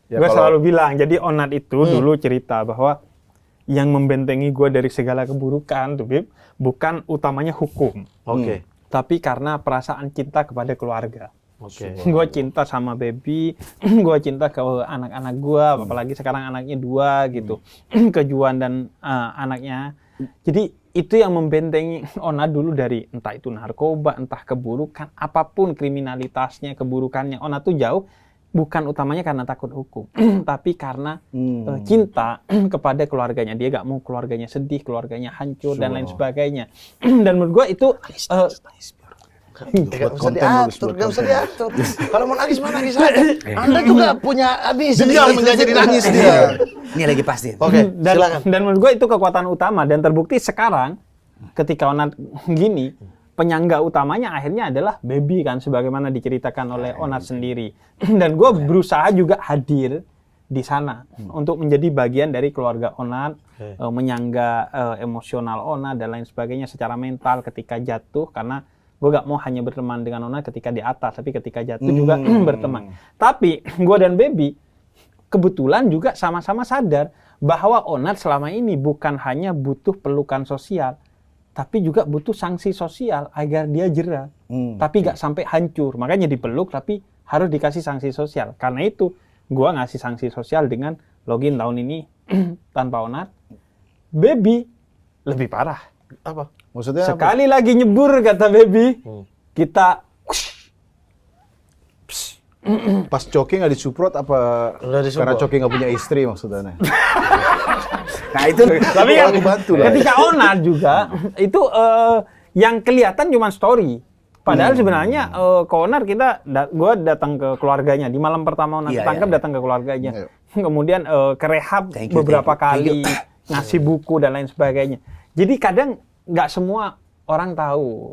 Gue selalu bilang, jadi Onat itu dulu cerita bahwa yang membentengi gue dari segala keburukan tuh, Bib, bukan utamanya hukum. Oke. Tapi karena perasaan cinta kepada keluarga. Oke. Gue cinta sama baby, gue cinta ke anak-anak gue, apalagi sekarang anaknya 2 gitu, ke Juan dan anaknya. Jadi itu yang membentengi Onat dulu dari entah itu narkoba, entah keburukan, apapun kriminalitasnya, keburukannya. Onat tuh jauh. Bukan utamanya karena takut hukum, tapi karena cinta kepada keluarganya. Dia gak mau keluarganya sedih, keluarganya hancur, dan lain sebagainya. Dan menurut gue itu... Gak usah diatur. Kalau mau nangis, mah nangis aja. Anda juga punya ambisi. Dia nggak jadi nangis dia. Ini lagi pasti. Oke, silakan. Dan menurut gue itu kekuatan utama. Dan terbukti sekarang, ketika Onat gini, penyangga utamanya akhirnya adalah baby kan, sebagaimana diceritakan oleh Onat sendiri. Dan gue berusaha juga hadir di sana untuk menjadi bagian dari keluarga Onat, menyangga emosional Onat dan lain sebagainya secara mental ketika jatuh, karena gue gak mau hanya berteman dengan Onat ketika di atas, tapi ketika jatuh juga berteman. Tapi gue dan baby kebetulan juga sama-sama sadar bahwa Onat selama ini bukan hanya butuh pelukan sosial, tapi juga butuh sanksi sosial agar dia jera, tapi gak sampai hancur. Makanya dipeluk, tapi harus dikasih sanksi sosial. Karena itu, gua ngasih sanksi sosial dengan login tahun ini tanpa Onat. Baby lebih parah. Apa? Maksudnya Sekali lagi nyebur, kata baby, kita pas Coki nggak disuprot apa karena Coki nggak punya istri maksudnya? Nah itu tapi kan bantu lah. ketika Onat juga itu yang kelihatan cuma story. Padahal sebenarnya ke Onat gue datang ke keluarganya di malam pertama Onat ditangkap, datang ke keluarganya. Kemudian ke rehab beberapa kali, ngasih buku dan lain sebagainya. Jadi kadang nggak semua orang tahu